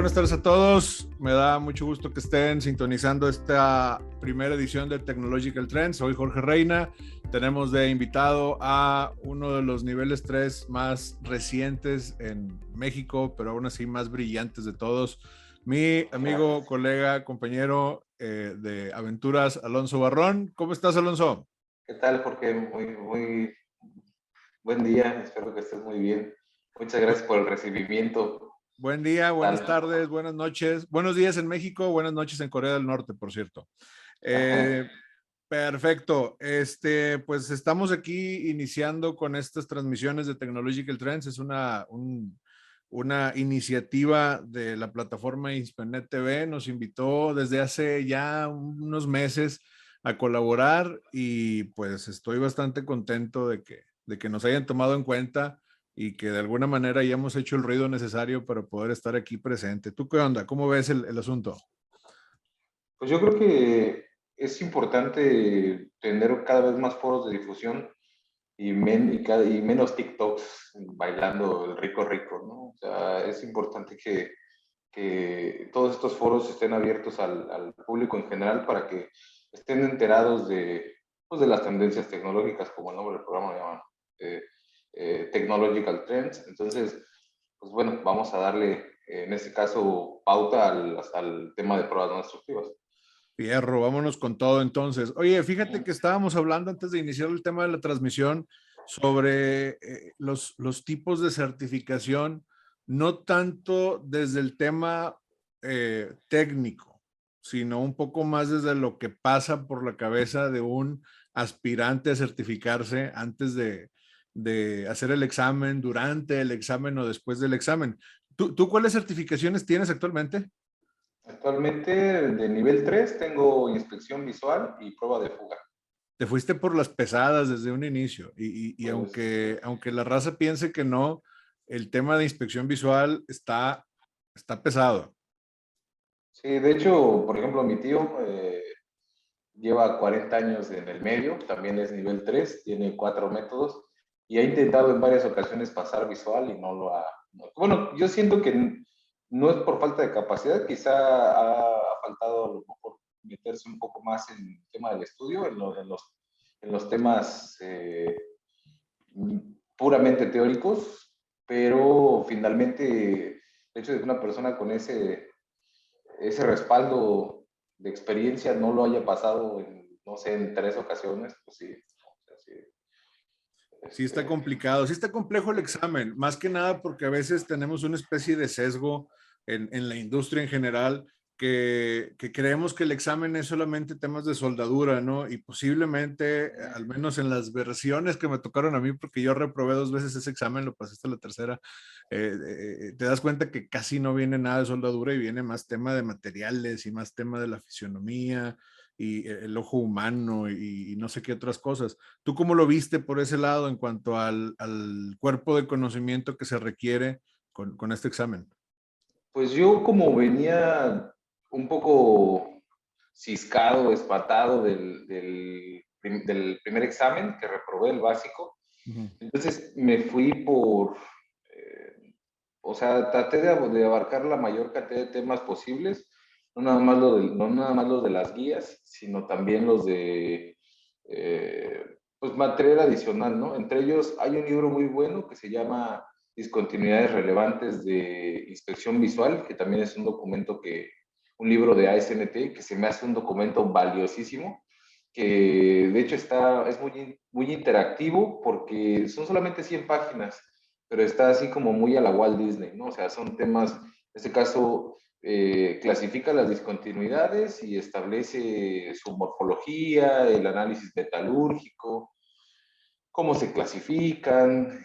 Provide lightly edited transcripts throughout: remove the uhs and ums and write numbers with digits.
Buenas tardes a todos. Me da mucho gusto que estén sintonizando esta primera edición de Technological Trends. Soy Jorge Reina. Tenemos de invitado a uno de los niveles 3 más recientes en México, pero aún así más brillantes de todos. Mi amigo, colega, compañero de aventuras, Alonso Barrón. ¿Cómo estás, Alonso? ¿Qué tal, Jorge? Muy buen día. Espero que estés muy bien. Muchas gracias por el recibimiento. Buen día, buenas tardes, buenas noches. Buenos días en México, buenas noches en Corea del Norte, por cierto. Perfecto. Pues estamos aquí iniciando con estas transmisiones de Technological Trends. Es una iniciativa de la plataforma Inspenet TV. Nos invitó desde hace ya unos meses a colaborar y pues estoy bastante contento de que nos hayan tomado en cuenta y que de alguna manera ya hemos hecho el ruido necesario para poder estar aquí presente. ¿Tú qué onda? ¿Cómo ves el asunto? Pues yo creo que es importante tener cada vez más foros de difusión y menos TikToks bailando el rico rico, ¿no? O sea, es importante que todos estos foros estén abiertos al público en general para que estén enterados pues de las tendencias tecnológicas, como el nombre del programa lo llama, Technological Trends. Entonces, pues bueno, vamos a darle, en este caso, pauta al tema de pruebas no destructivas. Fierro, vámonos con todo entonces. Oye, fíjate que estábamos hablando antes de iniciar el tema de la transmisión sobre los tipos de certificación, no tanto desde el tema técnico, sino un poco más desde lo que pasa por la cabeza de un aspirante a certificarse antes de hacer el examen, durante el examen o después del examen. ¿Tú cuáles certificaciones tienes actualmente? Actualmente, de nivel 3 tengo inspección visual y prueba de fuga. Te fuiste por las pesadas desde un inicio y Pues aunque la raza piense que no, el tema de inspección visual está pesado. sí, de hecho, por ejemplo, mi tío lleva 40 años en el medio, también es nivel 3, tiene 4 métodos y ha intentado en varias ocasiones pasar visual y no lo ha... Bueno, yo siento que no es por falta de capacidad, quizá ha faltado a lo mejor meterse un poco más en el tema del estudio, en los temas puramente teóricos, pero finalmente el hecho de que una persona con ese respaldo de experiencia no lo haya pasado en, no sé, en 3 ocasiones, pues sí. O sea, sí Sí está este, complicado, sí está complejo el examen, más que nada porque a veces tenemos una especie de sesgo en la industria en general que creemos que el examen es solamente temas de soldadura, ¿no? Y posiblemente, al menos en las versiones que me tocaron a mí, porque yo reprobé 2 veces ese examen, lo pasé hasta la tercera, te das cuenta que casi no viene nada de soldadura y viene más tema de materiales y más tema de la fisionomía y el ojo humano y no sé qué otras cosas. ¿Tú cómo lo viste por ese lado en cuanto al cuerpo de conocimiento que se requiere con este examen? pues yo como venía un poco ciscado, espatado del primer examen que reprobé, el básico, Ujú. entonces me fui o sea, traté de abarcar la mayor cantidad de temas posibles, no nada más los de las guías, sino también los de pues material adicional, ¿no? Entre ellos hay un libro muy bueno que se llama Discontinuidades Relevantes de Inspección Visual, que también es un documento un libro de ASNT, que se me hace un documento valiosísimo, que de hecho es muy interactivo porque son solamente 100 páginas, pero está así como muy a la Walt Disney, ¿no? O sea, son temas, en este caso, clasifica las discontinuidades y establece su morfología, el análisis metalúrgico, cómo se clasifican,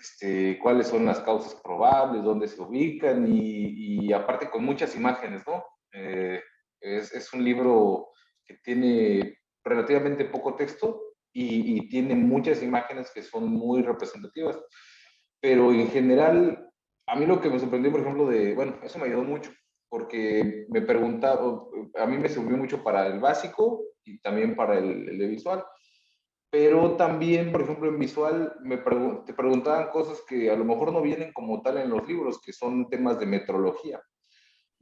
cuáles son las causas probables, dónde se ubican y aparte con muchas imágenes, ¿no? Es un libro que tiene relativamente poco texto y tiene muchas imágenes que son muy representativas. Pero en general, a mí lo que me sorprendió, por ejemplo, bueno, eso me ayudó mucho, porque me preguntaba, a mí me sirvió mucho para el básico y también para el de visual, pero también, por ejemplo, en visual te preguntaban cosas que a lo mejor no vienen como tal en los libros, que son temas de metrología.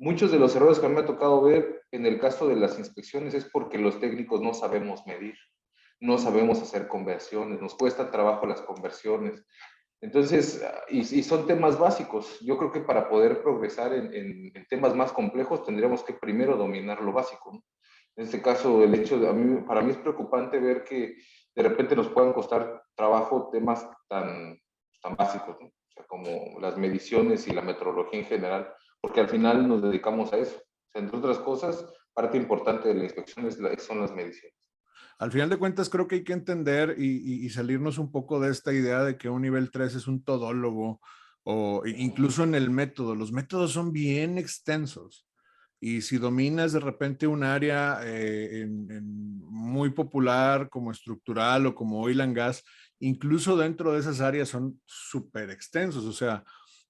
muchos de los errores que me ha tocado ver en el caso de las inspecciones es porque los técnicos no sabemos medir, no sabemos hacer conversiones, nos cuesta trabajo las conversiones. Entonces, y son temas básicos. Yo creo que para poder progresar en temas más complejos tendríamos que primero dominar lo básico, ¿no? En este caso, el hecho de, para mí es preocupante ver que de repente nos puedan costar trabajo temas tan básicos, ¿no? O sea, como las mediciones y la metrología en general, porque al final nos dedicamos a eso. O sea, entre otras cosas, parte importante de la inspección son las mediciones. Al final de cuentas, creo que hay que entender y salirnos un poco de esta idea de que un nivel 3 es un todólogo o incluso en el método. Los métodos son bien extensos. Y si dominas de repente un área muy popular como estructural o como oil and gas, incluso dentro de esas áreas son súper extensos. O sea,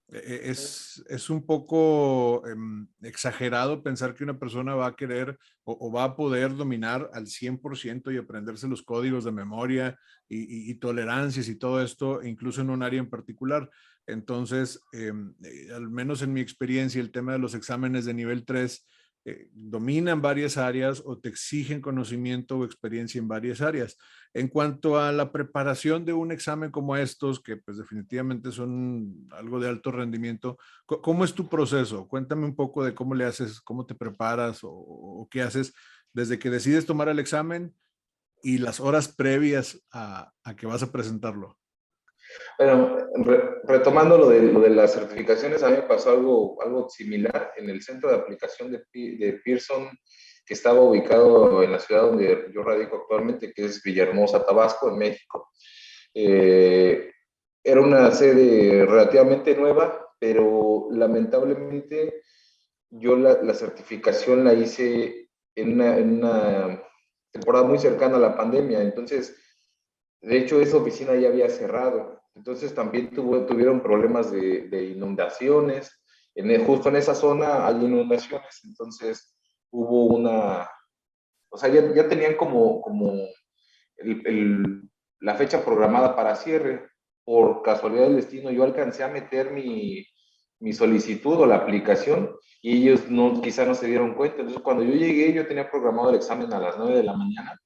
es un poco exagerado pensar que una persona va a querer o va a poder dominar al 100% y aprenderse los códigos de memoria y tolerancias y todo esto, incluso en un área en particular. Entonces, al menos en mi experiencia, el tema de los exámenes de nivel 3 dominan varias áreas o te exigen conocimiento o experiencia en varias áreas. En cuanto a la preparación de un examen como estos, que pues definitivamente son algo de alto rendimiento, ¿cómo es tu proceso? Cuéntame un poco de cómo le haces, cómo te preparas o qué haces desde que decides tomar el examen y las horas previas a que vas a presentarlo. Bueno, retomando lo de las certificaciones, a mí me pasó algo similar en el centro de aplicación de Pearson, que estaba ubicado en la ciudad donde yo radico actualmente, que es Villahermosa, Tabasco, en México. Eh, Era una sede relativamente nueva, pero lamentablemente yo la certificación la hice en una temporada muy cercana a la pandemia, entonces, de hecho, esa oficina ya había cerrado. Entonces también tuvieron problemas de inundaciones. Justo en esa zona hay inundaciones, entonces hubo o sea, ya tenían como la fecha programada para cierre. Por casualidad del destino, yo alcancé a meter mi solicitud o la aplicación y ellos quizá no se dieron cuenta. Entonces, cuando yo llegué, yo tenía programado el examen a las 9 de la mañana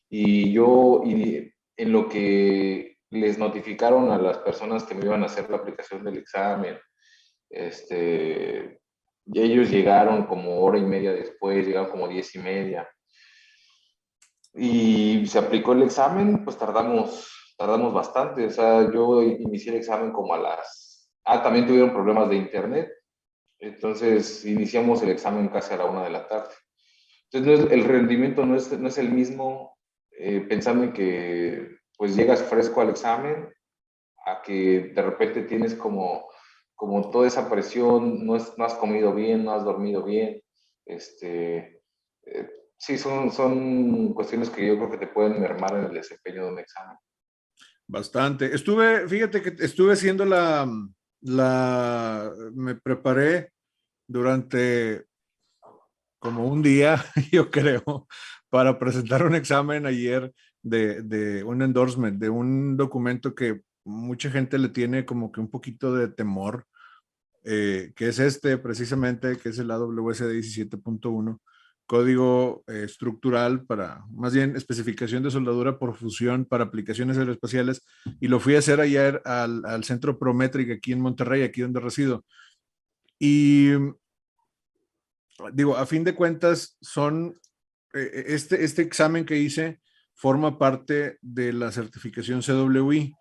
y en lo que les notificaron a las personas que me iban a hacer la aplicación del examen, y ellos llegaron como hora y media después, llegaron como 10:30 y se aplicó el examen, pues tardamos bastante. O sea, yo inicié el examen como a también tuvieron problemas de internet, entonces iniciamos el examen casi a la 1 de la tarde. Entonces el rendimiento no es el mismo, pensando en que pues llegas fresco al examen, a que de repente tienes como toda esa presión, no has comido bien, no has dormido bien. Sí, son cuestiones que yo creo que te pueden mermar en el desempeño de un examen. Bastante. Fíjate que estuve haciendo me preparé durante como un día, yo creo, para presentar un examen ayer de un endorsement, de un documento que mucha gente le tiene como que un poquito de temor, que es precisamente, que es el AWS 17.1, código estructural para, más bien, especificación de soldadura por fusión para aplicaciones aeroespaciales, y lo fui a hacer ayer al Centro Prometric aquí en Monterrey, aquí donde resido. Y digo, a fin de cuentas, este examen que hice forma parte de la certificación CWI.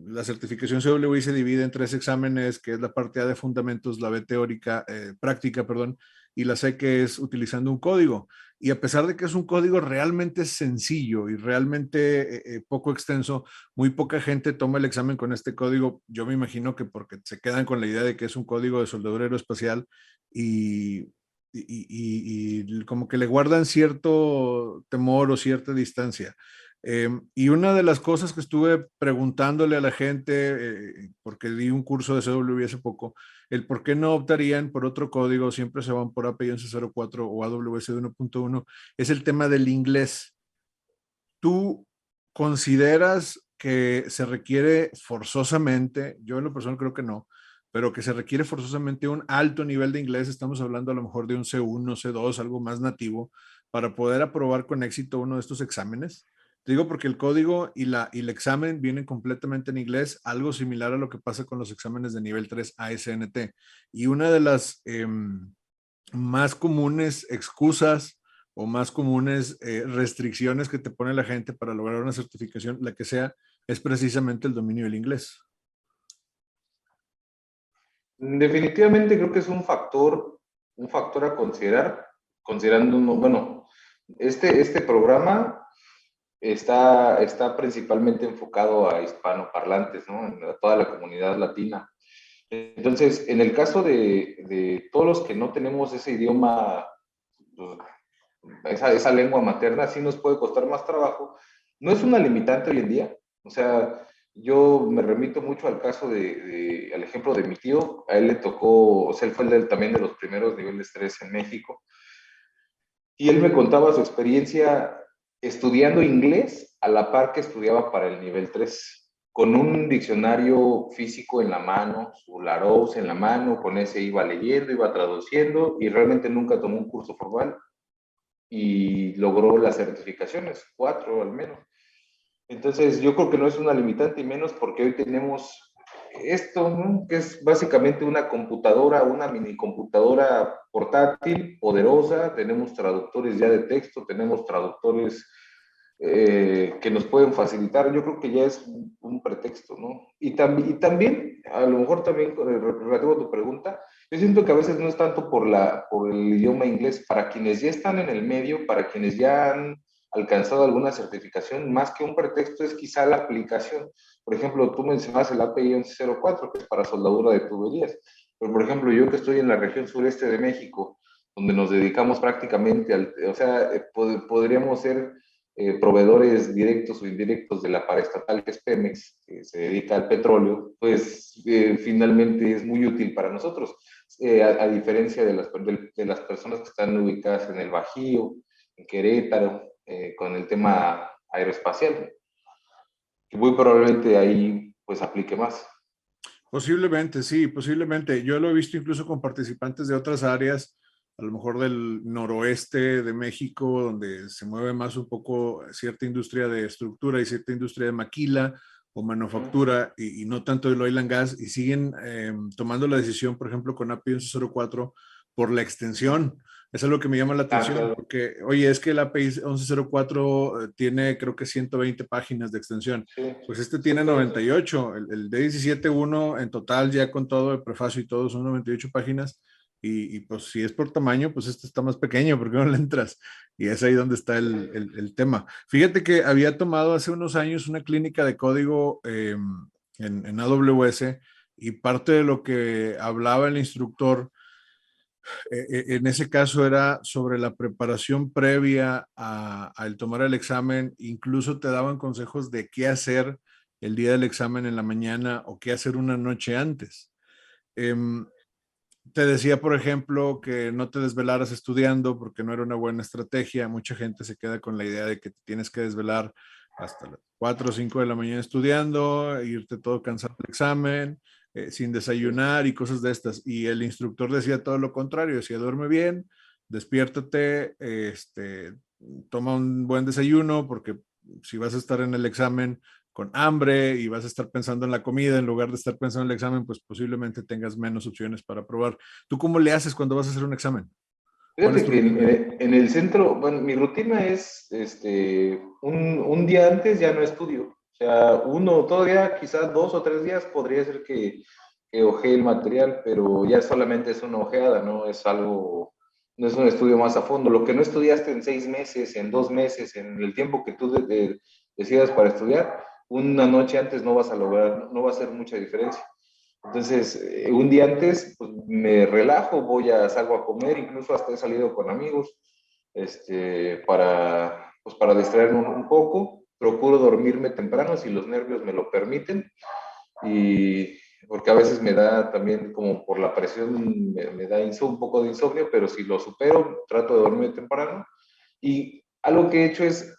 La certificación CWI se divide en 3 exámenes, que es la parte A de fundamentos, la B teórica, práctica, perdón, y la C que es utilizando un código. Y a pesar de que es un código realmente sencillo y realmente poco extenso, muy poca gente toma el examen con este código. Yo me imagino que porque se quedan con la idea de que es un código de soldadura aeroespacial y, y como que le guardan cierto temor o cierta distancia. Y una de las cosas que estuve preguntándole a la gente, porque di un curso de CWI hace poco, el por qué no optarían por otro código, siempre se van por API 1104 o AWS 1.1, es el tema del inglés. ¿Tú consideras que se requiere forzosamente, yo en lo personal creo que no, pero que se requiere forzosamente un alto nivel de inglés, estamos hablando a lo mejor de un C1, C2, algo más nativo, para poder aprobar con éxito uno de estos exámenes. Te digo porque el código y el examen vienen completamente en inglés, algo similar a lo que pasa con los exámenes de nivel 3 ASNT. Y una de las más comunes excusas o más comunes restricciones que te pone la gente para lograr una certificación, la que sea, es precisamente el dominio del inglés. Definitivamente creo que es un factor a considerar, considerando, bueno, este programa está principalmente enfocado a hispanoparlantes, ¿no? A toda la comunidad latina. Entonces, en el caso de todos los que no tenemos ese idioma, pues, esa lengua materna, sí nos puede costar más trabajo. No es una limitante hoy en día. O sea, yo me remito mucho al caso al ejemplo de mi tío. A él le tocó, o sea, él fue también de los primeros niveles 3 en México. Y él me contaba su experiencia estudiando inglés a la par que estudiaba para el nivel 3, con un diccionario físico en la mano, su Larousse en la mano, con ese iba leyendo, iba traduciendo y realmente nunca tomó un curso formal y logró las certificaciones, 4 al menos. Entonces, yo creo que no es una limitante y menos porque hoy tenemos esto, ¿no? Que es básicamente una computadora, una mini computadora portátil, poderosa, tenemos traductores ya de texto, tenemos traductores que nos pueden facilitar. Yo creo que ya es un pretexto, ¿no? Y también, a lo mejor también relativo a tu pregunta, yo siento que a veces no es tanto por el idioma inglés, para quienes ya están en el medio, para quienes ya han alcanzado alguna certificación, más que un pretexto es quizá la aplicación. Por ejemplo, tú mencionabas el API 1104, que es para soldadura de tuberías, pero por ejemplo, yo que estoy en la región sureste de México, donde nos dedicamos prácticamente o sea, podríamos ser proveedores directos o indirectos de la paraestatal que es Pemex, que se dedica al petróleo, pues finalmente es muy útil para nosotros, a diferencia de las personas que están ubicadas en el Bajío, en Querétaro, con el tema aeroespacial, que muy probablemente ahí pues aplique más. Posiblemente, sí, posiblemente. Yo lo he visto incluso con participantes de otras áreas, a lo mejor del noroeste de México, donde se mueve más un poco cierta industria de estructura y cierta industria de maquila o manufactura y no tanto del oil and gas, y siguen tomando la decisión, por ejemplo, con API 1104 por la extensión. Es algo que me llama la Ah, atención, claro. porque, oye, es que el API 1104 tiene, creo que 120 páginas de extensión. Sí, Pues este tiene exactamente. 98, el D17.1 en total ya con todo el prefacio y todo son 98 páginas y pues si es por tamaño, pues este está más pequeño porque no le entras y es ahí donde está el tema. Fíjate que había tomado hace unos años una clínica de código en AWS y parte de lo que hablaba el instructor en ese caso era sobre la preparación previa al tomar el examen, incluso te daban consejos de qué hacer el día del examen en la mañana o qué hacer una noche antes. Em, Te decía, por ejemplo, que no te desvelaras estudiando porque no era una buena estrategia. Mucha gente se queda con la idea de que te tienes que desvelar hasta las 4 o 5 de la mañana estudiando, e irte todo cansado del examen, sin desayunar y cosas de estas. Y el instructor decía todo lo contrario, decía, duerme bien, despiértate, toma un buen desayuno porque si vas a estar en el examen con hambre y vas a estar pensando en la comida en lugar de estar pensando en el examen, pues posiblemente tengas menos opciones para probar. ¿Tú cómo le haces cuando vas a hacer un examen? ¿Cuál es Fíjate tu que rutina? en el centro, bueno, mi rutina es, un día antes ya no estudio. O sea, todavía quizás 2 o 3 días podría ser que ojee el material, pero ya solamente es una ojeada, no es algo, no es un estudio más a fondo. Lo que no estudiaste en 6 meses, en 2 meses, en el tiempo que tú decidas para estudiar, una noche antes no vas a lograr, no va a hacer mucha diferencia. Entonces, un día antes, pues, me relajo, salgo a comer, incluso hasta he salido con amigos, pues, para distraerme un poco. Procuro dormirme temprano si los nervios me lo permiten, y porque a veces me da también, como por la presión, me da un poco de insomnio, pero si lo supero, trato de dormir temprano. Y algo que he hecho es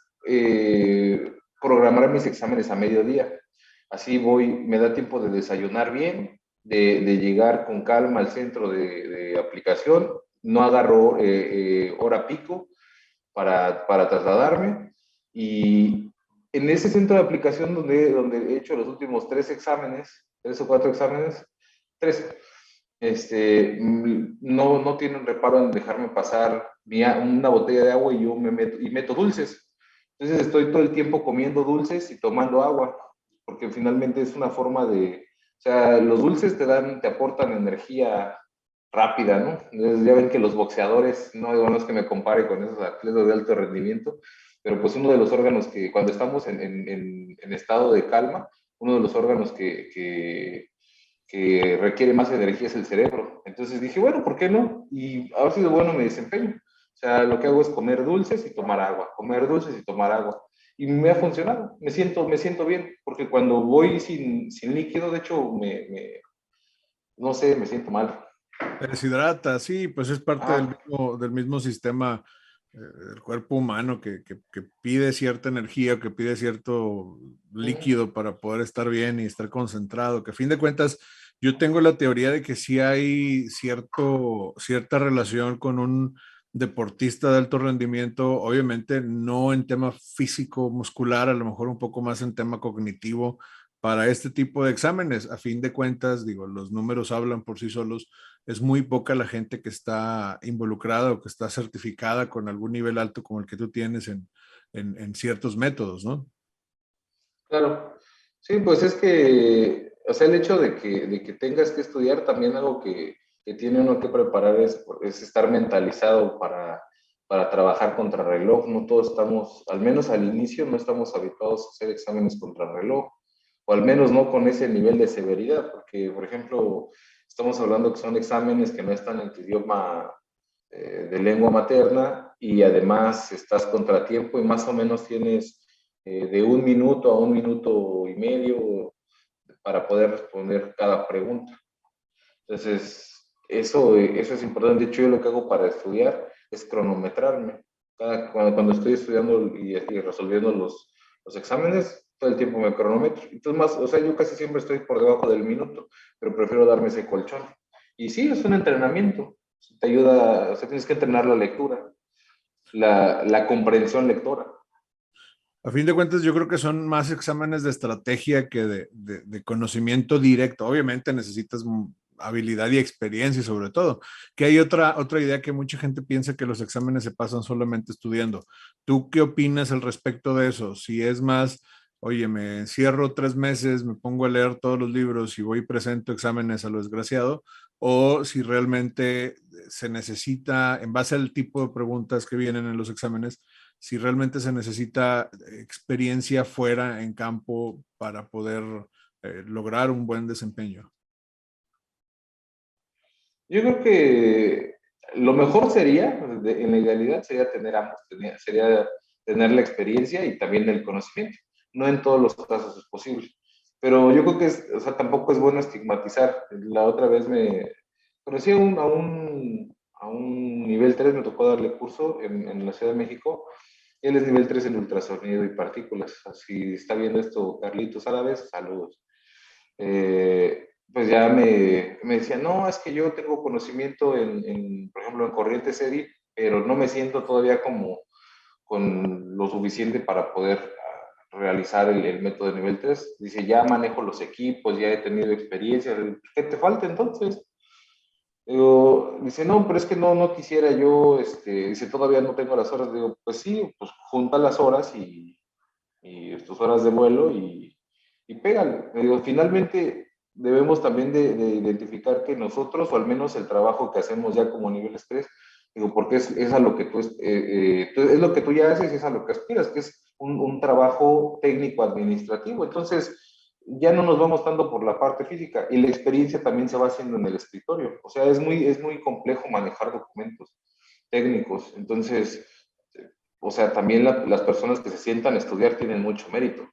programar mis exámenes a mediodía. Así me da tiempo de desayunar bien, de llegar con calma al centro de aplicación, no agarro hora pico para trasladarme, y en ese centro de aplicación donde he hecho los últimos 3 o 4 exámenes, tres, no tienen reparo en dejarme pasar una botella de agua y yo meto dulces. Entonces estoy todo el tiempo comiendo dulces y tomando agua, porque finalmente es una forma o sea, los dulces te aportan energía rápida, ¿no? Entonces ya ven que los boxeadores, no es que me compare con esos atletas de alto rendimiento, pero pues uno de los órganos que cuando estamos en estado de calma, uno de los órganos que requiere más energía es el cerebro. Entonces dije, bueno, ¿por qué no? Y a ver si de bueno me desempeño. O sea, lo que hago es comer dulces y tomar agua, comer dulces y tomar agua. Y me ha funcionado, me siento bien, porque cuando voy sin líquido, de hecho, no sé, me siento mal. Te deshidrata, sí, pues es parte Ah, del mismo sistema del cuerpo humano que pide cierta energía, que pide cierto mm, líquido para poder estar bien y estar concentrado, que a fin de cuentas yo tengo la teoría de que sí hay cierta relación con un deportista de alto rendimiento, obviamente no en tema físico, muscular, a lo mejor un poco más en tema cognitivo para este tipo de exámenes. A fin de cuentas, digo, los números hablan por sí solos, es muy poca la gente que está involucrada o que está certificada con algún nivel alto como el que tú tienes en ciertos métodos, ¿no? claro. Sí, pues es que, o sea, el hecho de que tengas que estudiar también algo que tiene uno que preparar es estar mentalizado para trabajar contra reloj. No todos estamos, al menos al inicio, no estamos habituados a hacer exámenes contra reloj, o al menos no con ese nivel de severidad, porque, por ejemplo, estamos hablando que son exámenes que no están en tu idioma de lengua materna, y además estás contratiempo y más o menos tienes de 1 minuto a 1 minuto y medio para poder responder cada pregunta. Entonces, eso es importante. De hecho, yo lo que hago para estudiar es cronometrarme. Cuando estoy estudiando y resolviendo los exámenes, todo el tiempo me cronometro. Entonces, más, o sea, yo casi siempre estoy por debajo del minuto, pero prefiero darme ese colchón. Y sí, es un entrenamiento. Te ayuda, o sea, tienes que entrenar la lectura, la comprensión lectora. A fin de cuentas, yo creo que son más exámenes de estrategia que de conocimiento directo. Obviamente necesitas habilidad y experiencia sobre todo. Que hay otra idea que mucha gente piensa que los exámenes se pasan solamente estudiando. ¿Tú qué opinas al respecto de eso? Si es más, oye, me encierro 3 meses, me pongo a leer todos los libros y voy y presento exámenes a lo desgraciado, o si realmente se necesita, en base al tipo de preguntas que vienen en los exámenes, si realmente se necesita experiencia fuera en campo para poder lograr un buen desempeño. Yo creo que lo mejor sería, en la idealidad, sería tener ambos, sería tener la experiencia y también el conocimiento. No en todos los casos es posible, pero yo creo que o sea, tampoco es bueno estigmatizar. La otra vez me conocí a un nivel 3, me tocó darle curso en la Ciudad de México. Él es nivel 3 en ultrasonido y partículas. Si está viendo esto Carlitos Árabes, saludos. Pues ya me decía, no, es que yo tengo conocimiento por ejemplo, en corrientes EDI, pero no me siento todavía como con lo suficiente para poder realizar el método de nivel 3. Dice, ya manejo los equipos, ya he tenido experiencia. ¿Qué te falta entonces? Dice, no, pero es que no quisiera yo, dice, todavía no tengo las horas. Digo, pues sí, pues junta las horas y tus horas de vuelo y pégale. Digo, finalmente debemos también de identificar que nosotros, o al menos el trabajo que hacemos ya como nivel estrés, digo, porque es a lo que es lo que tú ya haces, es a lo que aspiras, que es un trabajo técnico administrativo. Entonces, ya no nos vamos tanto por la parte física, y la experiencia también se va haciendo en el escritorio. O sea, es muy complejo manejar documentos técnicos. Entonces, o sea, también las personas que se sientan a estudiar tienen mucho mérito,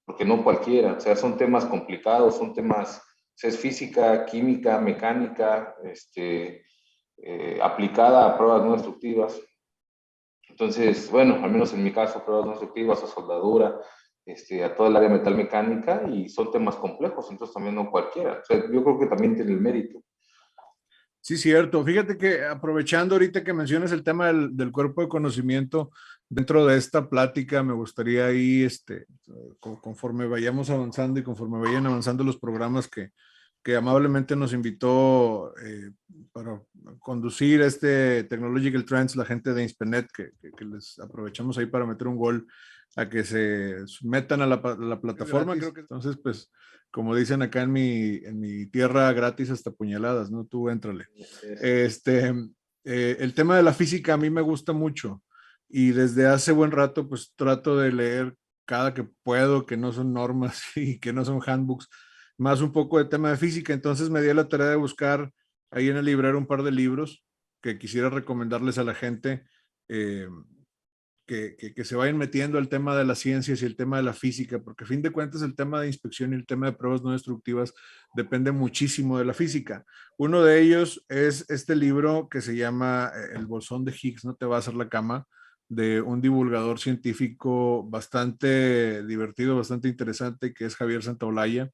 porque no cualquiera, o sea, son temas complicados, son temas, o sea, es física, química, mecánica, aplicada a pruebas no destructivas. Entonces, bueno, al menos en mi caso, pruebas no destructivas o soldadura, a toda el área metalmecánica y son temas complejos, entonces también no cualquiera. O sea, yo creo que también tiene el mérito. Sí, cierto. Fíjate que aprovechando ahorita que mencionas el tema del cuerpo de conocimiento, dentro de esta plática me gustaría ahí, conforme vayamos avanzando y conforme vayan avanzando los programas que amablemente nos invitó para conducir este Technological Trends, la gente de Inspenet, que les aprovechamos ahí para meter un gol a que se metan a la plataforma. Creo que entonces, pues, como dicen acá en mi tierra, gratis hasta puñaladas, ¿no? Tú éntrale. Este, el tema de la física a mí me gusta mucho y desde hace buen rato pues trato de leer cada que puedo, que no son normas y que no son handbooks, más un poco de tema de física. Entonces me di a la tarea de buscar ahí en el librero un par de libros que quisiera recomendarles a la gente. Eh, que se vayan metiendo al tema de las ciencias y el tema de la física, porque a fin de cuentas el tema de inspección y el tema de pruebas no destructivas depende muchísimo de la física. Uno de ellos es este libro que se llama El bosón de Higgs no te va a hacer la cama, de un divulgador científico bastante divertido, bastante interesante, que es Javier Santaolalla,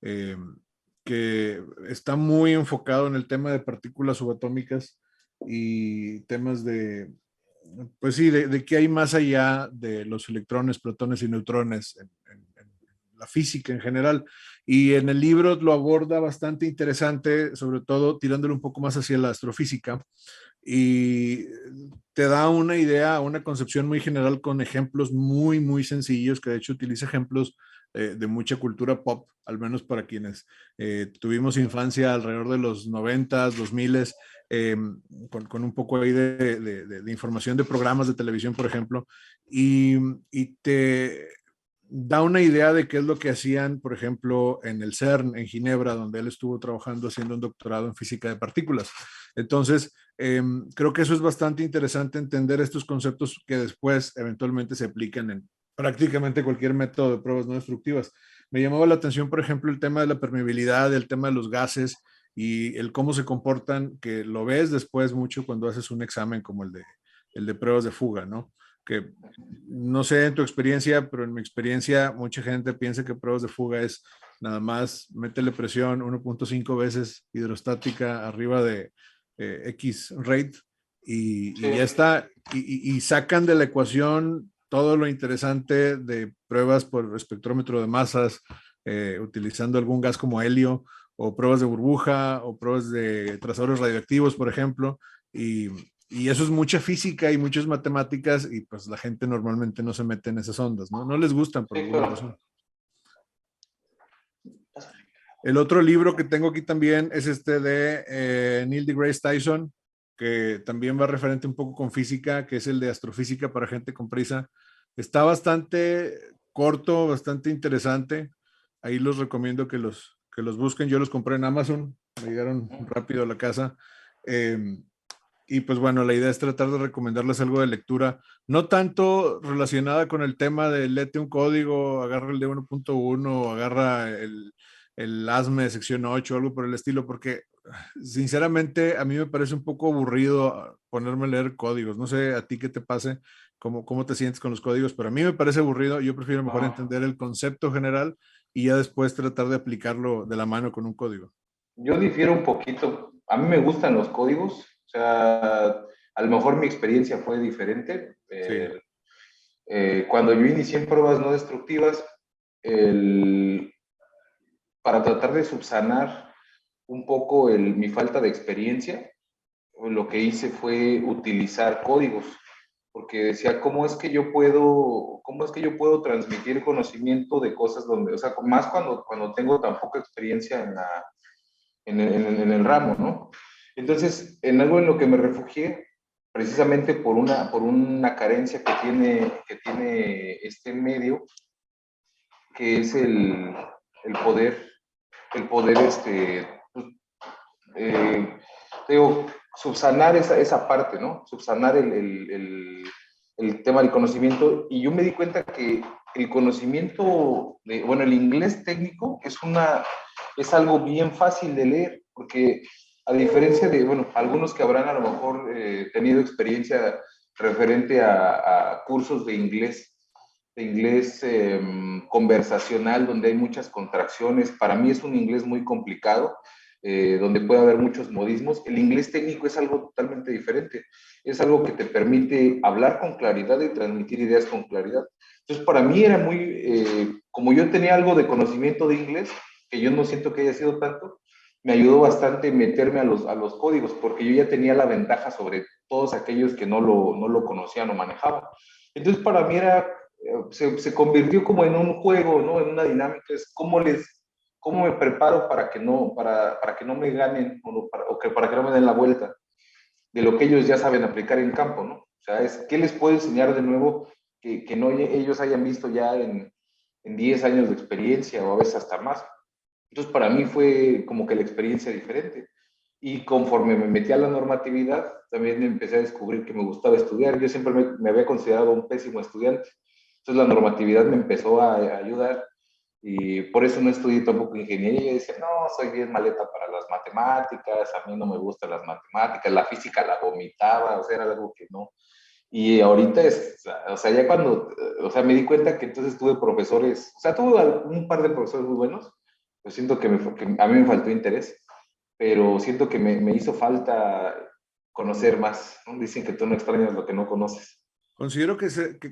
eh, que está muy enfocado en el tema de partículas subatómicas y temas de, pues sí, de qué hay más allá de los electrones, protones y neutrones en la física en general. Y en el libro lo aborda bastante interesante, sobre todo tirándolo un poco más hacia la astrofísica y te da una idea, una concepción muy general con ejemplos muy, muy sencillos, que de hecho utiliza ejemplos de mucha cultura pop, al menos para quienes tuvimos infancia alrededor de los 90s, 2000s, eh, con un poco ahí de información de programas de televisión, por ejemplo, y te da una idea de qué es lo que hacían, por ejemplo, en el CERN, en Ginebra, donde él estuvo trabajando haciendo un doctorado en física de partículas. Entonces, creo que eso es bastante interesante, entender estos conceptos que después eventualmente se aplican en prácticamente cualquier método de pruebas no destructivas. Me llamaba la atención, por ejemplo, el tema de la permeabilidad, el tema de los gases y el cómo se comportan, que lo ves después mucho cuando haces un examen como el de pruebas de fuga, ¿no? Que no sé en tu experiencia, pero en mi experiencia mucha gente piensa que pruebas de fuga es nada más métele presión 1.5 veces hidrostática arriba de X rate Sí, y ya está. Y sacan de la ecuación todo lo interesante de pruebas por espectrómetro de masas, utilizando algún gas como helio, o pruebas de burbuja, o pruebas de trazadores radioactivos, por ejemplo. Y, y eso es mucha física y muchas matemáticas, y pues la gente normalmente no se mete en esas ondas, ¿no? No les gustan por sí, alguna claro. razón. El otro libro que tengo aquí también es este de Neil deGrasse Tyson, que también va referente un poco con física, que es el de astrofísica para gente con prisa. Está bastante corto, bastante interesante. Ahí los recomiendo que los busquen. Yo los compré en Amazon, me llegaron rápido a la casa. Eh, y pues bueno, la idea es tratar de recomendarles algo de lectura, no tanto relacionada con el tema de léete un código, agarra el de 1.1 o agarra el ASME de sección 8 o algo por el estilo, porque sinceramente a mí me parece un poco aburrido ponerme a leer códigos. No sé a ti qué te pase, cómo te sientes con los códigos, pero a mí me parece aburrido. Yo prefiero mejor No, entender el concepto general y ya después tratar de aplicarlo de la mano con un código. yo difiero un poquito. A mí me gustan los códigos, o sea, a lo mejor mi experiencia fue diferente. Sí. Cuando yo inicié en pruebas no destructivas, el, para tratar de subsanar un poco mi falta de experiencia, lo que hice fue utilizar códigos, porque decía, cómo es que yo puedo transmitir conocimiento de cosas donde, o sea, más cuando tengo tan poca experiencia en el ramo, ¿no? Entonces, en algo en lo que me refugié, precisamente por una carencia que tiene este medio, que es el poder, el poder, pues, eh, digo, subsanar esa parte, ¿no? Subsanar el tema del conocimiento. Y yo me di cuenta que el conocimiento, bueno, el inglés técnico es algo bien fácil de leer, porque a diferencia de, bueno, algunos que habrán a lo mejor tenido experiencia referente a cursos de inglés, de inglés conversacional, donde hay muchas contracciones. Para mí es un inglés muy complicado, donde puede haber muchos modismos. El inglés técnico es algo totalmente diferente. Es algo que te permite hablar con claridad y transmitir ideas con claridad. Entonces, para mí era muy, como yo tenía algo de conocimiento de inglés, que yo no siento que haya sido tanto, me ayudó bastante meterme a los códigos, porque yo ya tenía la ventaja sobre todos aquellos que no lo conocían o manejaban. Entonces, para mí era, se convirtió como en un juego, ¿no? En una dinámica, es cómo me preparo para que no me ganen para que no me den la vuelta de lo que ellos ya saben aplicar en campo, ¿no? O sea, ¿qué les puedo enseñar de nuevo que no ellos hayan visto ya en 10 años de experiencia o a veces hasta más? Entonces, para mí fue como que la experiencia diferente. Y conforme me metí a la normatividad, también empecé a descubrir que me gustaba estudiar. Yo siempre me había considerado un pésimo estudiante. Entonces, la normatividad me empezó a ayudar y por eso no estudié tampoco ingeniería. Yo decía, no, soy bien maleta para las matemáticas, a mí no me gustan las matemáticas, la física la vomitaba, o sea, era algo que no. Y ahorita o sea, ya cuando, o sea, me di cuenta que entonces tuve profesores, o sea, tuve un par de profesores muy buenos, pues siento que a mí me faltó interés, pero siento que me hizo falta conocer más, ¿no? Dicen que tú no extrañas lo que no conoces. Considero que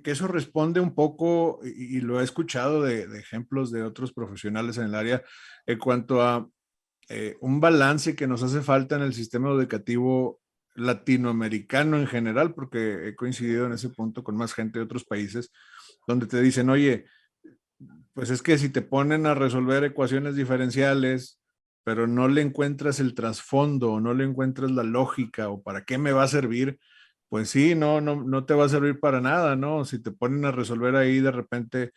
eso responde un poco, y lo he escuchado de ejemplos de otros profesionales en el área, en cuanto a un balance que nos hace falta en el sistema educativo latinoamericano en general, porque he coincidido en ese punto con más gente de otros países, donde te dicen, oye, pues es que si te ponen a resolver ecuaciones diferenciales, pero no le encuentras el trasfondo, o no le encuentras la lógica, o para qué me va a servir, pues sí, no te va a servir para nada, ¿no? Si te ponen a resolver ahí de repente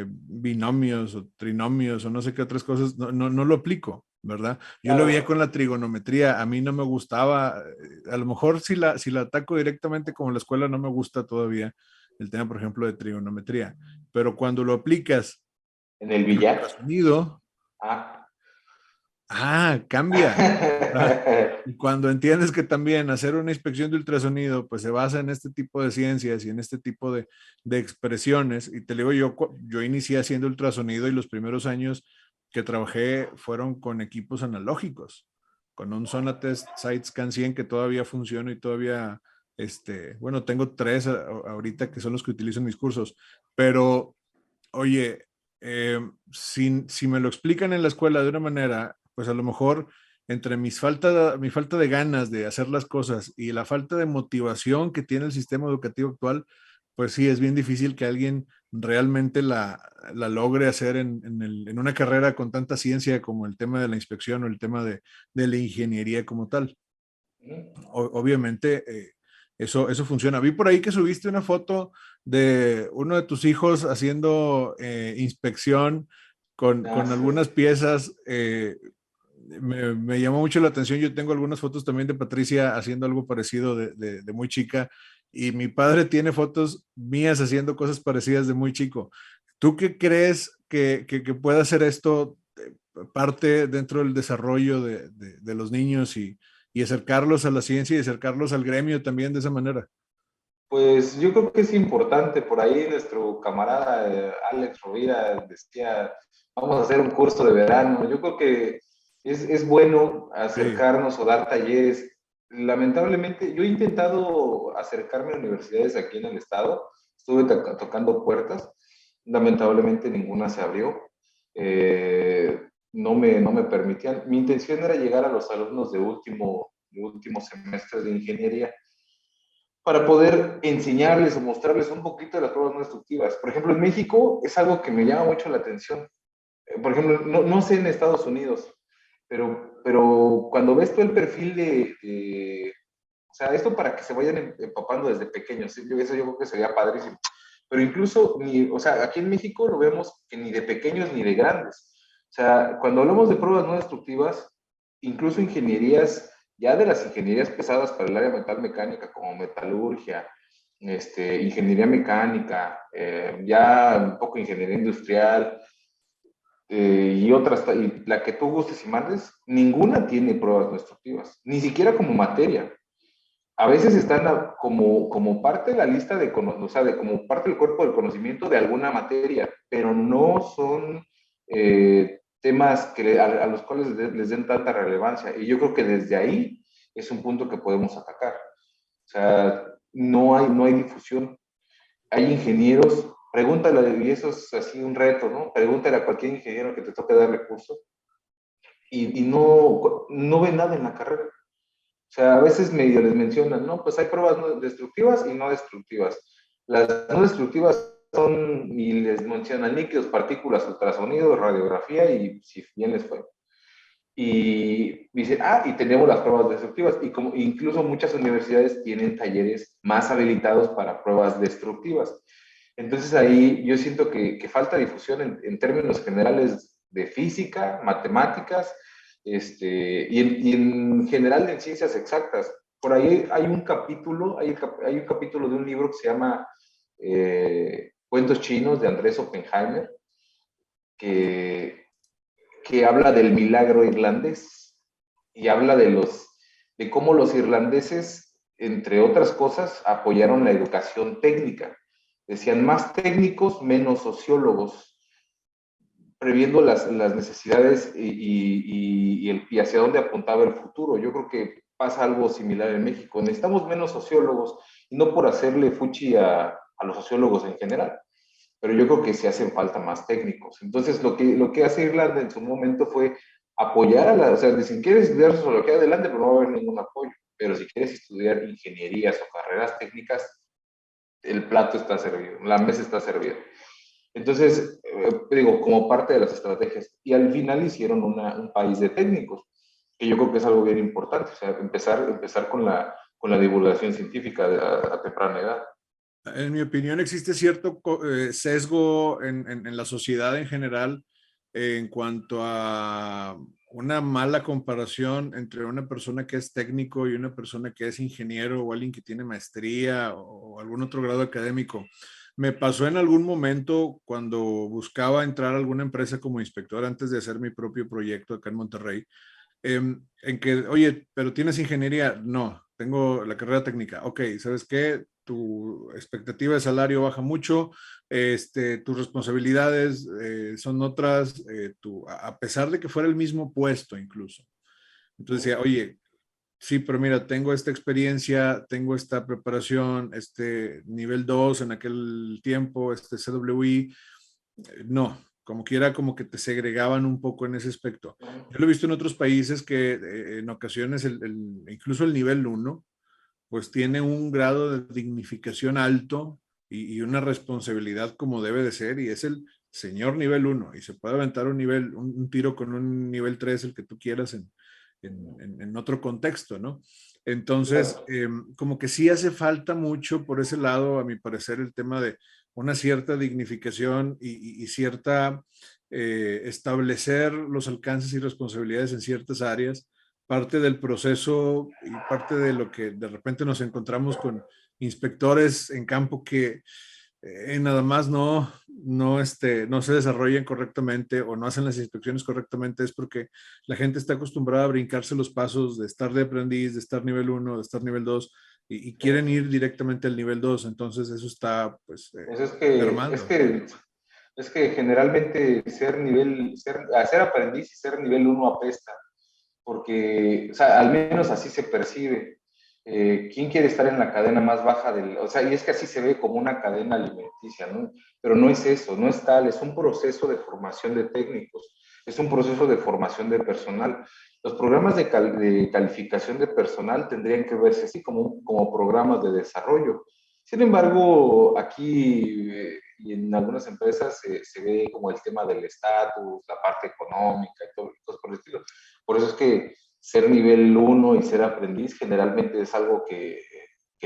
binomios o trinomios o no sé qué otras cosas, no lo aplico, ¿verdad? Yo lo veía Claro. con la trigonometría, a mí no me gustaba, a lo mejor si la ataco directamente como la escuela no me gusta todavía el tema, por ejemplo, de trigonometría, pero cuando lo aplicas En el en billar. ultrasonido, Ah. cambia, ¿verdad? Y cuando entiendes que también hacer una inspección de ultrasonido, pues se basa en este tipo de ciencias y en este tipo de expresiones, y te digo, yo inicié haciendo ultrasonido y los primeros años que trabajé fueron con equipos analógicos, con un Sonatest SiteScan 100 que todavía funciona y todavía, bueno, tengo tres ahorita que son los que utilizo en mis cursos, pero oye, si me lo explican en la escuela de una manera, pues a lo mejor entre mi falta de ganas de hacer las cosas y la falta de motivación que tiene el sistema educativo actual, pues sí, es bien difícil que alguien realmente la logre hacer en una carrera con tanta ciencia como el tema de la inspección o el tema de la ingeniería como tal. Obviamente, eso funciona. Vi por ahí que subiste una foto de uno de tus hijos haciendo inspección con Sí. algunas piezas. Me llamó mucho la atención. Yo tengo algunas fotos también de Patricia haciendo algo parecido de muy chica, y mi padre tiene fotos mías haciendo cosas parecidas de muy chico. ¿Tú qué crees que pueda hacer esto parte dentro del desarrollo de los niños y acercarlos a la ciencia y acercarlos al gremio también de esa manera? Pues yo creo que es importante, por ahí nuestro camarada Alex Rovira decía, vamos a hacer un curso de verano. Yo creo que es bueno Sí, acercarnos o dar talleres. Lamentablemente, yo he intentado acercarme a universidades aquí en el estado, estuve tocando puertas, lamentablemente ninguna se abrió. No me permitían. Mi intención era llegar a los alumnos de último semestre de ingeniería para poder enseñarles o mostrarles un poquito de las pruebas no destructivas. Por ejemplo, en México es algo que me llama mucho la atención. Por ejemplo, no sé en Estados Unidos, pero cuando ves tú el perfil o sea, esto para que se vayan empapando desde pequeños, ¿sí? Eso yo creo que sería padrísimo. Pero incluso, o sea, aquí en México lo vemos que ni de pequeños ni de grandes. O sea, cuando hablamos de pruebas no destructivas, incluso ingenierías, ya de las ingenierías pesadas para el área metal mecánica, como metalurgia, ingeniería mecánica, ya un poco ingeniería industrial, y otras, y la que tú gustes y mandes, ninguna tiene pruebas no destructivas, ni siquiera como materia. a veces están como parte de la lista o sea, como parte del cuerpo del conocimiento de alguna materia, pero no son temas a los cuales les den tanta relevancia. Y yo creo que desde ahí es un punto que podemos atacar. O sea, no hay difusión. Hay ingenieros, pregúntale, y eso es así un reto, ¿no? Pregúntale a cualquier ingeniero que te toque dar recursos y no ve nada en la carrera. O sea, a veces medio les mencionan, ¿no? Pues hay pruebas destructivas y no destructivas. Las no destructivas son, y les mencionan líquidos, partículas, ultrasonido, radiografía, y si bien les fue. Y dicen, y tenemos las pruebas destructivas. Y como incluso muchas universidades tienen talleres más habilitados para pruebas destructivas. Entonces ahí yo siento que falta difusión en términos generales de física, matemáticas, y en general en ciencias exactas. Por ahí hay un capítulo, hay un capítulo de un libro que se llama Cuentos chinos de Andrés Oppenheimer, que, que habla del milagro irlandés y habla de cómo los irlandeses, entre otras cosas, apoyaron la educación técnica. Decían más técnicos, menos sociólogos, previendo las necesidades y hacia dónde apuntaba el futuro. Yo creo que pasa algo similar en México. Necesitamos menos sociólogos, y no por hacerle fuchi a los sociólogos en general, pero yo creo que se hacen falta más técnicos. Entonces, lo que hace Irlanda en su momento fue apoyar o sea, si quieres estudiar sociología, adelante, pero no va a haber ningún apoyo. Pero si quieres estudiar ingenierías o carreras técnicas, el plato está servido, la mesa está servida. Entonces, digo, como parte de las estrategias, y al final hicieron un país de técnicos, que yo creo que es algo bien importante, o sea, empezar con la divulgación científica a temprana edad. En mi opinión, existe cierto sesgo en la sociedad en general en cuanto a una mala comparación entre una persona que es técnico y una persona que es ingeniero o alguien que tiene maestría o algún otro grado académico. Me pasó en algún momento cuando buscaba entrar a alguna empresa como inspector antes de hacer mi propio proyecto acá en Monterrey, en que, oye, pero tienes ingeniería. No, tengo la carrera técnica. Ok, ¿sabes qué? Tu expectativa de salario baja mucho, tus responsabilidades son otras, a pesar de que fuera el mismo puesto incluso. Entonces decía, oye, sí, pero mira, tengo esta experiencia, tengo esta preparación, este nivel 2 en aquel tiempo, este CWI, no, como quiera, como que te segregaban un poco en ese aspecto. Yo lo he visto en otros países que en ocasiones incluso el nivel uno pues tiene un grado de dignificación alto y una responsabilidad como debe de ser, y es el señor nivel uno, y se puede aventar un tiro con un nivel 3 el que tú quieras en otro contexto, ¿no? Entonces, Claro. como que sí hace falta mucho por ese lado, a mi parecer, el tema de una cierta dignificación y cierta establecer los alcances y responsabilidades en ciertas áreas. Parte del proceso y parte de lo que de repente nos encontramos con inspectores en campo que nada más no se desarrollan correctamente o no hacen las inspecciones correctamente, es porque la gente está acostumbrada a brincarse los pasos de estar de aprendiz, de estar nivel uno, de estar nivel 2, y quieren ir directamente al nivel 2. Entonces eso está pues Pues mermando. es que generalmente ser aprendiz y ser nivel uno apesta, porque, o sea, al menos así se percibe. ¿Quién quiere estar en la cadena más baja o sea, y es que así se ve como una cadena alimenticia, ¿no? Pero no es eso, no es tal, es un proceso de formación de técnicos, es un proceso de formación de personal. Los programas de calificación de personal tendrían que verse así como programas de desarrollo. Sin embargo, aquí y en algunas empresas se ve como el tema del estatus, la parte económica y todo, cosas por el estilo. Por eso es que ser nivel uno y ser aprendiz generalmente es algo que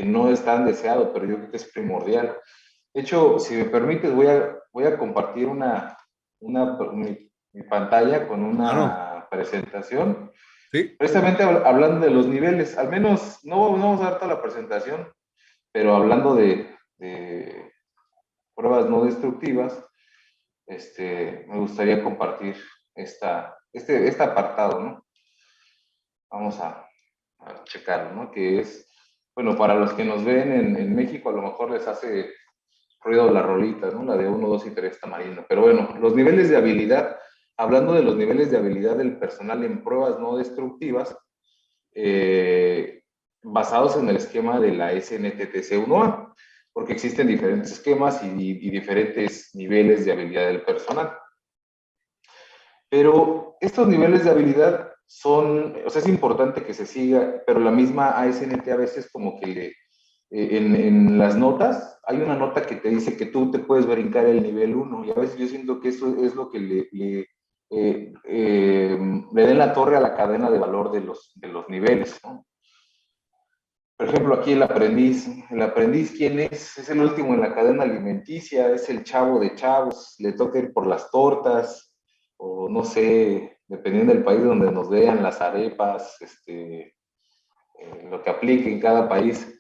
no es tan deseado, pero yo creo que es primordial. De hecho, si me permites, voy a compartir mi pantalla con Claro, una presentación, sí. precisamente hablando de los niveles. Al menos no vamos a dar toda la presentación, pero hablando de pruebas no destructivas, me gustaría compartir este apartado, ¿no? Vamos a checarlo, ¿no? Que es Bueno, para los que nos ven en México, a lo mejor les hace ruido la rolita, ¿no? La de uno, 2 y 3 Tamarindo. Pero bueno, los niveles de habilidad, hablando de los niveles de habilidad del personal en pruebas no destructivas, basados en el esquema de la SNTTC1A, porque existen diferentes esquemas y diferentes niveles de habilidad del personal. Pero estos niveles de habilidad son, o sea, es importante que se siga, pero la misma ASNT a veces como que en las notas, hay una nota que te dice que tú te puedes brincar el nivel uno y a veces yo siento que eso es lo que le den la torre a la cadena de valor de los niveles, ¿no? Por ejemplo, aquí el aprendiz, ¿quién es? Es el último en la cadena alimenticia, es el chavo de chavos, le toca ir por las tortas, o no sé, dependiendo del país donde nos vean, las arepas, lo que aplique en cada país,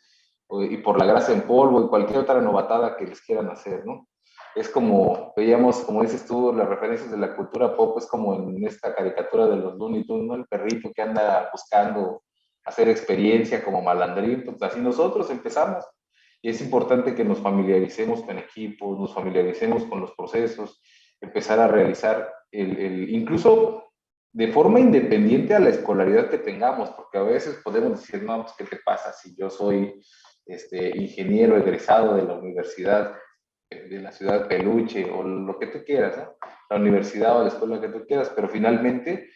y por la grasa en polvo y cualquier otra novatada que les quieran hacer, ¿no? Es como, veíamos, como dices tú, las referencias de la cultura pop, es como en esta caricatura de los Looney Tunes, ¿no? El perrito que anda buscando hacer experiencia como malandrín, pues así nosotros empezamos. Y es importante que nos familiaricemos con equipos, nos familiaricemos con los procesos, empezar a realizar incluso de forma independiente a la escolaridad que tengamos, porque a veces podemos decir, no, pues, ¿qué te pasa si yo soy ingeniero egresado de la universidad de la ciudad Peluche o lo que tú quieras, ¿no? La universidad o la escuela que tú quieras, pero finalmente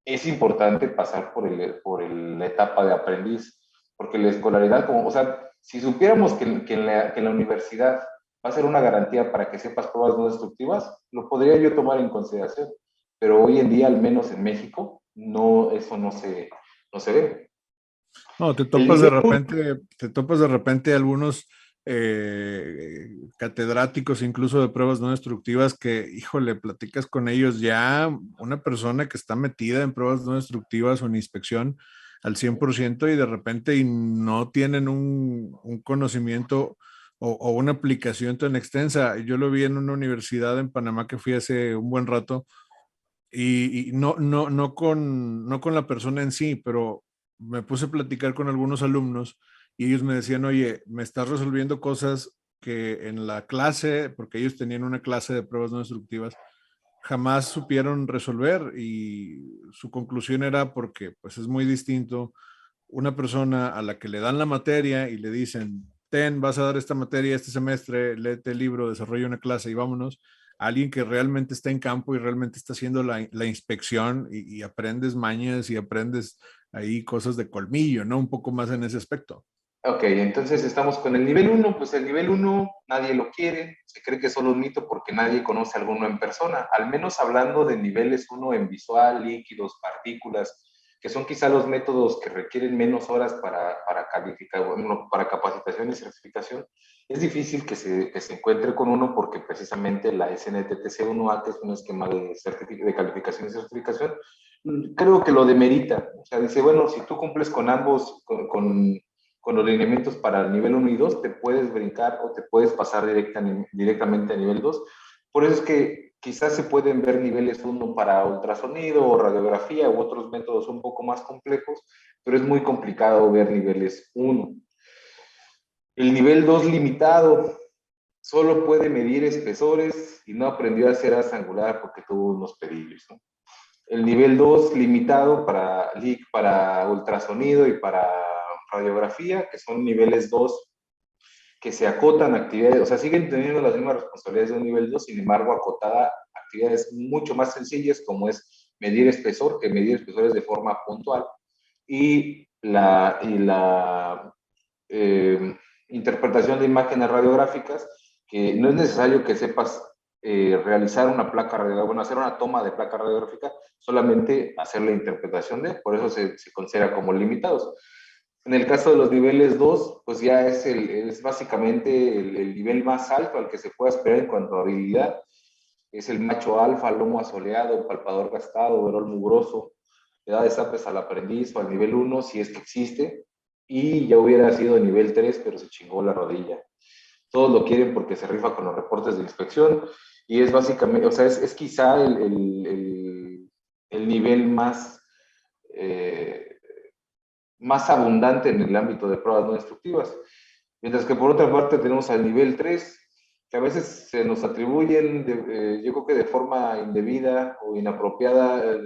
es importante pasar la etapa de aprendiz, porque la escolaridad, como, o sea, si supiéramos que en la universidad va a ser una garantía para que sepas pruebas no destructivas, lo podría yo tomar en consideración, pero hoy en día, al menos en México, no, eso no se ve. No, El nivel te topas de repente algunos catedráticos, incluso de pruebas no destructivas, que, híjole, platicas con ellos ya, una persona que está metida en pruebas no destructivas o en inspección al 100% y de repente y no tienen un conocimiento o una aplicación tan extensa. Yo lo vi en una universidad en Panamá que fui hace un buen rato y no con la persona en sí, pero me puse a platicar con algunos alumnos y ellos me decían, oye, me estás resolviendo cosas que en la clase, porque ellos tenían una clase de pruebas no destructivas, jamás supieron resolver y su conclusión era porque pues es muy distinto una persona a la que le dan la materia y le dicen, ten, vas a dar esta materia este semestre, léete el libro, desarrolla una clase y vámonos, a alguien que realmente está en campo y realmente está haciendo la inspección y aprendes mañas y aprendes ahí cosas de colmillo, ¿no? Un poco más en ese aspecto. Ok, entonces estamos con el nivel uno, pues el nivel uno nadie lo quiere, se cree que es solo un mito porque nadie conoce a alguno en persona, al menos hablando de niveles uno en visual, líquidos, partículas, que son quizá los métodos que requieren menos horas para calificar, bueno, para capacitación y certificación. Es difícil que se encuentre con uno porque precisamente la SNTTC1A, que es un esquema de calificación y certificación, creo que lo demerita. O sea, dice, bueno, si tú cumples con ambos, con los lineamientos para el nivel uno y 2 te puedes brincar o te puedes pasar directamente a nivel 2. Por eso es que quizás se pueden ver niveles uno para ultrasonido o radiografía u otros métodos un poco más complejos, pero es muy complicado ver niveles uno. El nivel 2 limitado solo puede medir espesores y no aprendió a hacer asa angular porque tuvo unos pedillos, ¿no? El nivel 2 limitado para ultrasonido y para radiografía, que son niveles 2 que se acotan actividades, o sea, siguen teniendo las mismas responsabilidades de un nivel 2, sin embargo, acotada actividades mucho más sencillas como es medir espesor, que medir espesores de forma puntual, y la interpretación de imágenes radiográficas, que no es necesario que sepas realizar una placa radiográfica, bueno, hacer una toma de placa radiográfica, solamente hacer la interpretación por eso se considera como limitados. En el caso de los niveles 2, pues ya es básicamente el nivel más alto al que se puede esperar en cuanto a habilidad. Es el macho alfa, lomo asoleado, palpador gastado, overol mugroso, le da desapes al aprendiz o al nivel uno si es que existe, y ya hubiera sido nivel 3 pero se chingó la rodilla. Todos lo quieren porque se rifa con los reportes de inspección, y es básicamente, o sea, es quizá el nivel más más abundante en el ámbito de pruebas no destructivas. Mientras que por otra parte tenemos al nivel 3, que a veces se nos atribuyen, yo creo que de forma indebida o inapropiada,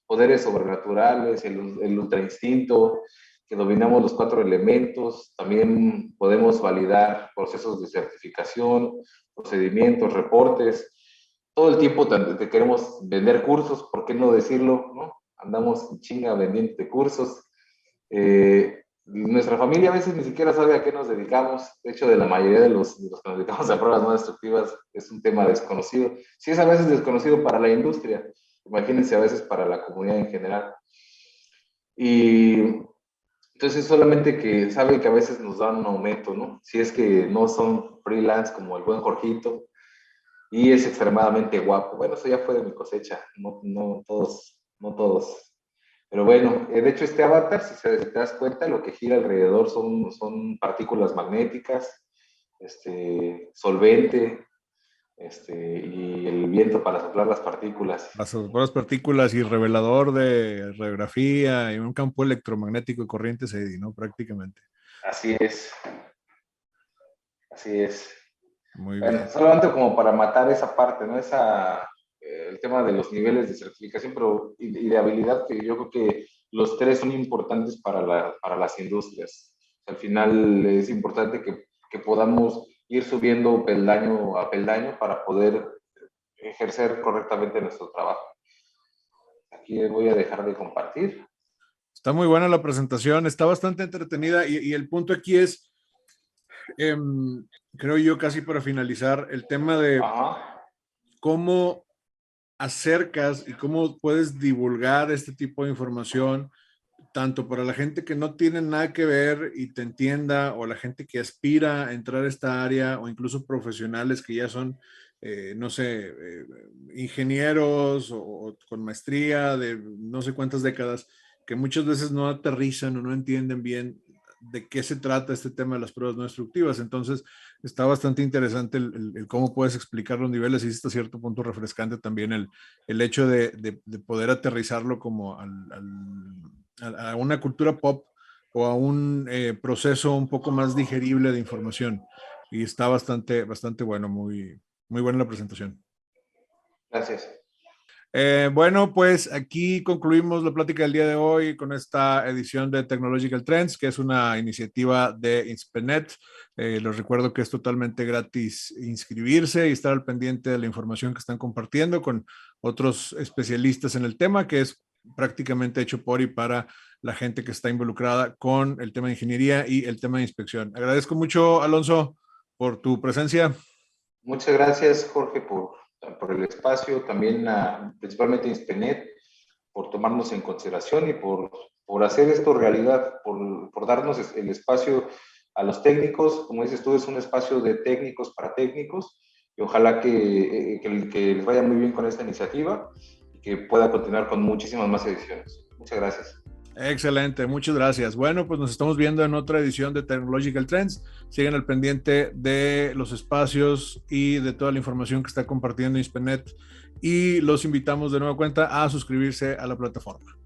poderes sobrenaturales, el ultrainstinto, que dominamos los 4 elementos. También podemos validar procesos de certificación, procedimientos, reportes. Todo el tiempo te queremos vender cursos, ¿por qué no decirlo? ¿No? Andamos en chinga vendiendo cursos. Nuestra familia a veces ni siquiera sabe a qué nos dedicamos. De hecho, de la mayoría de los que nos dedicamos a pruebas no destructivas es un tema desconocido. Sí es a veces desconocido para la industria, imagínense a veces para la comunidad en general. Y entonces solamente que sabe que a veces nos dan un aumento, ¿no? Si es que no son freelance como el buen Jorgito y es extremadamente guapo. Bueno, eso ya fue de mi cosecha, no todos, no todos. Pero bueno, de hecho este avatar, si te das cuenta, lo que gira alrededor son partículas magnéticas, solvente, y el viento para soplar las partículas. Las partículas y revelador de radiografía y un campo electromagnético de corrientes EDI, ¿no? Prácticamente. Así es. Así es. Muy Bueno, bien. solamente como para matar esa parte, ¿no? El tema de los niveles de certificación y de habilidad, que yo creo que los tres son importantes para las industrias. Al final es importante que podamos ir subiendo peldaño a peldaño para poder ejercer correctamente nuestro trabajo. Aquí voy a dejar de compartir. Está muy buena la presentación, está bastante entretenida y el punto aquí es, creo yo casi para finalizar, el tema de cómo acercas y cómo puedes divulgar este tipo de información, tanto para la gente que no tiene nada que ver y te entienda, o la gente que aspira a entrar a esta área, o incluso profesionales que ya son, no sé, ingenieros o con maestría de no sé cuántas décadas, que muchas veces no aterrizan o no entienden bien de qué se trata este tema de las pruebas no destructivas. Entonces, está bastante interesante el cómo puedes explicar los niveles y hasta cierto punto refrescante también el hecho de poder aterrizarlo como a una cultura pop o a un proceso un poco más digerible de información. Y está bastante, bastante bueno, muy, muy buena la presentación. Gracias. Bueno, pues aquí concluimos la plática del día de hoy con esta edición de Technological Trends, que es una iniciativa de Inspenet. Les recuerdo que es totalmente gratis inscribirse y estar al pendiente de la información que están compartiendo con otros especialistas en el tema, que es prácticamente hecho por y para la gente que está involucrada con el tema de ingeniería y el tema de inspección. Agradezco mucho, Alonso, por tu presencia. Muchas gracias, Jorge, por el espacio, también principalmente Inspenet, por tomarnos en consideración y por hacer esto realidad, por darnos el espacio a los técnicos. Como dices tú, es un espacio de técnicos para técnicos, y ojalá que les vaya muy bien con esta iniciativa y que pueda continuar con muchísimas más ediciones. Muchas gracias. Excelente, muchas gracias. Bueno, pues nos estamos viendo en otra edición de Technological Trends. Sigan al pendiente de los espacios y de toda la información que está compartiendo Inspenet y los invitamos de nueva cuenta a suscribirse a la plataforma.